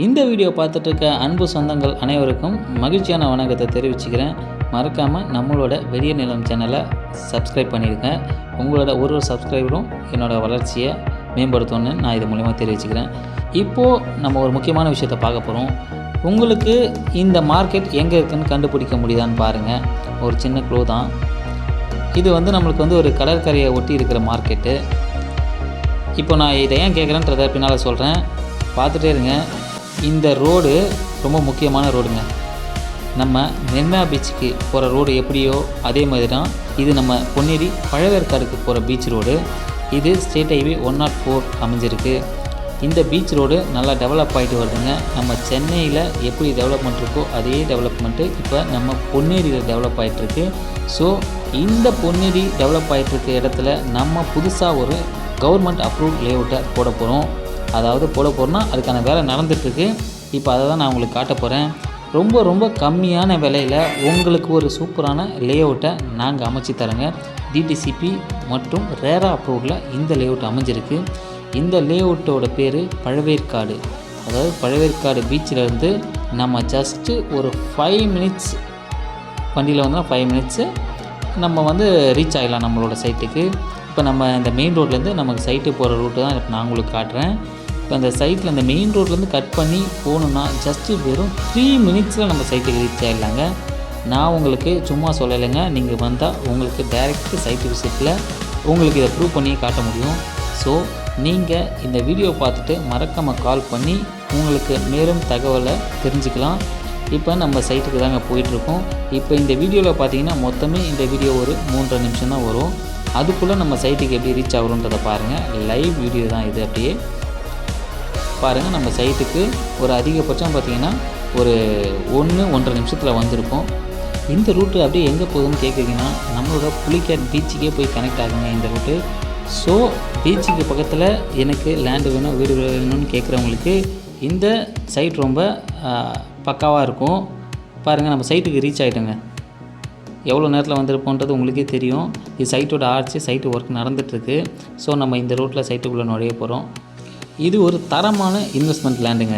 இந்த வீடியோ பார்த்துட்டு இருக்க அன்பு சொந்தங்கள் அனைவருக்கும் மகிழ்ச்சியான வணக்கத்தை தெரிவிச்சுக்கிறேன். மறக்காமல் நம்மளோட வெளிய நிலம் சேனலை சப்ஸ்கிரைப் பண்ணியிருக்கேன். உங்களோட ஒரு சப்ஸ்கிரைபரும் என்னோடய வளர்ச்சியை மேம்படுத்தணும்னு நான் இது மூலிமா தெரிவிச்சுக்கிறேன். இப்போது நம்ம ஒரு முக்கியமான விஷயத்தை பார்க்க போகிறோம். உங்களுக்கு இந்த மார்க்கெட் எங்கே இருக்குதுன்னு கண்டுபிடிக்க முடியுதான்னு பாருங்கள். ஒரு சின்ன க்ளூ தான் இது. நம்மளுக்கு ஒரு கடற்கரையை ஒட்டி இருக்கிற மார்க்கெட்டு. இப்போ நான் இதை ஏன் கேட்குறேன்றதை பின்னால் சொல்கிறேன், பார்த்துட்டே இருங்க. இந்த ரோடு ரொம்ப முக்கியமான ரோடுங்க. நம்ம மெரினா பீச்சுக்கு போகிற ரோடு எப்படியோ அதே மாதிரி தான் இது. நம்ம பொன்னேரி பழவேற்காடுக்கு போகிற பீச் ரோடு. இது ஸ்டேட் ஹைவே 104 அமைஞ்சிருக்கு. இந்த பீச் ரோடு நல்லா டெவலப் ஆகிட்டு வருதுங்க. நம்ம சென்னையில் எப்படி டெவலப்மெண்ட் இருக்கோ அதே டெவலப்மெண்ட்டு இப்போ நம்ம பொன்னேரியில் டெவலப் ஆகிட்டுருக்கு. ஸோ இந்த பொன்னேரி டெவலப் ஆகிட்டுருக்க இடத்துல நம்ம புதுசாக ஒரு கவர்மெண்ட் அப்ரூவ்ட் லேஅவுட்டை போட போகிறோம். அதாவது போட போகிறோன்னா அதுக்கான வேலை நடந்துகிட்ருக்கு. இப்போ அதை தான் நான் உங்களுக்கு காட்ட போகிறேன். ரொம்ப கம்மியான விலையில் உங்களுக்கு ஒரு சூப்பரான லேஅவுட்டை நாங்கள் அமைச்சு தரோங்க. டிடிசிபி மற்றும் ரேரா அப்ரூவ்டில் இந்த லேஅவுட் அமைஞ்சிருக்கு. இந்த லேஅவுட்டோட பேர் பழவேற்காடு. அதாவது பழவேற்காடு பீச்சிலேருந்து நம்ம ஜஸ்ட்டு ஒரு 5 மினிட்ஸ் வண்டியில் வந்தால் 5 மினிட்ஸு நம்ம ரீச் ஆகிடலாம் நம்மளோட சைட்டுக்கு. இப்போ நம்ம இந்த மெயின் ரோட்லேருந்து நமக்கு சைட்டு போகிற ரூட்டு தான் இப்போ நான் உங்களுக்கு காட்டுறேன். இப்போ அந்த சைட்டில் அந்த மெயின் ரோட்லேருந்து கட் பண்ணி போகணுன்னா ஜஸ்ட்டு வெறும் 3 மினிட்ஸில் நம்ம சைட்டுக்கு ரீச் ஆகிடலாங்க. நான் உங்களுக்கு சும்மா சொல்லலைங்க. நீங்கள் வந்தால் உங்களுக்கு டைரெக்ட் சைட்டு விசிட்டில் உங்களுக்கு இதை ப்ரூவ் பண்ணி காட்ட முடியும். ஸோ நீங்கள் இந்த வீடியோ பார்த்துட்டு மறக்காமல் கால் பண்ணி உங்களுக்கு மேலும் தகவலை தெரிஞ்சுக்கலாம். இப்போ நம்ம சைட்டுக்கு தாங்க போயிட்டுருக்கோம். இப்போ இந்த வீடியோவில் பார்த்தீங்கன்னா மொத்தமே இந்த வீடியோ ஒரு 3.5 நிமிஷம் தான் வரும். அதுக்குள்ளே நம்ம சைட்டுக்கு எப்படி ரீச் ஆகிறோன்றதை பாருங்கள். லைவ் வீடியோ தான் இது. அப்படியே பாருங்கள். நம்ம சைட்டுக்கு ஒரு அதிகபட்சம் பார்த்திங்கன்னா ஒரு 1-1.5 நிமிஷத்தில் வந்திருக்கோம். இந்த ரூட்டு அப்படியே எங்கே போகுதுன்னு கேட்குறீங்கன்னா நம்மளோட புலிக்கேட் பீச்சுக்கே போய் கனெக்ட் ஆகுங்க இந்த ரூட்டு. ஸோ பீச்சுக்கு பக்கத்தில் எனக்கு லேண்டு வேணும், வீடு வேணும்னு கேட்குறவங்களுக்கு இந்த சைட் ரொம்ப பக்காவாக இருக்கும். பாருங்கள், நம்ம சைட்டுக்கு ரீச் ஆகிட்டோங்க. எவ்வளோ நேரத்தில் வந்திருப்போன்றது உங்களுக்கே தெரியும். இது சைட்டோட ஆர்ச்சி, சைட்டு ஒர்க் நடந்துகிட்ருக்கு. ஸோ நம்ம இந்த ரோட்டில் சைட்டுக்குள்ளே நுழைய போகிறோம். இது ஒரு தரமான இன்வெஸ்ட்மெண்ட் லேண்டுங்க.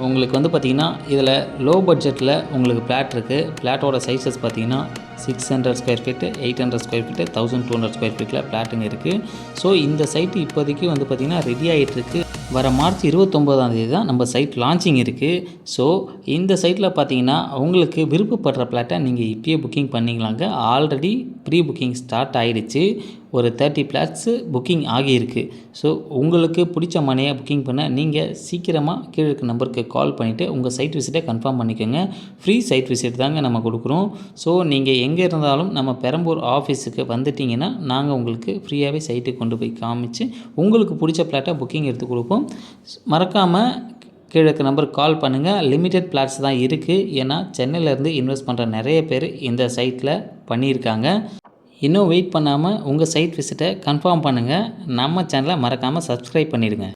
உங்களுக்கு பார்த்திங்கன்னா இதில் லோ பட்ஜெட்டில் உங்களுக்கு பிளாட் இருக்குது. பிளாட்டோட சைஸஸ் பார்த்திங்கன்னா 600 square feet, 800 square feet, 1200 square ஃபீட்டில் பிளாட்டுங்க இருக்குது. ஸோ இந்த சைட்டு இப்போதைக்கு பார்த்திங்கன்னா ரெடி ஆகிட்டுருக்கு. வர மார்ச் 29 தான் நம்ம சைட் லான்ச்சிங் இருக்குது. ஸோ இந்த சைட்டில் பார்த்தீங்கன்னா உங்களுக்கு விருப்பப்படுற பிளாட்டை நீங்கள் இப்போயே புக்கிங் பண்ணிக்கலாங்க. ஆல்ரெடி ப்ரீ புக்கிங் ஸ்டார்ட் ஆகிடுச்சு. ஒரு 30 பிளாட்ஸு புக்கிங் ஆகியிருக்கு. ஸோ உங்களுக்கு பிடிச்ச மனையை புக்கிங் பண்ண நீங்கள் சீக்கிரமாக கீழே இருக்க நம்பருக்கு கால் பண்ணிவிட்டு உங்கள் சைட் விசிட்டை கன்ஃபார்ம் பண்ணிக்கோங்க. ஃப்ரீ சைட் விசிட் தாங்க நம்ம கொடுக்குறோம். ஸோ நீங்கள் எங்கே இருந்தாலும் நம்ம பெரம்பூர் ஆஃபீஸுக்கு வந்துட்டிங்கன்னா நாங்கள் உங்களுக்கு ஃப்ரீயாகவே சைட்டுக்கு கொண்டு போய் காமிச்சு உங்களுக்கு பிடிச்ச பிளாட்டை புக்கிங் எடுத்து கொடுப்போம். மறக்காமல் கீழே இருக்க நம்பருக்கு கால் பண்ணுங்கள். லிமிட்டட் பிளாட்ஸ் தான் இருக்குது. ஏன்னா சென்னையிலேருந்து இன்வெஸ்ட் பண்ணுற நிறைய பேர் இந்த சைட்டில் பண்ணியிருக்காங்க. இன்னும் வெயிட் பண்ணாமல் உங்கள் சைட் விசிட்டை கன்ஃபார்ம் பண்ணுங்கள். நம்ம சேனலை மறக்காமல் சப்ஸ்கிரைப் பண்ணிடுங்க.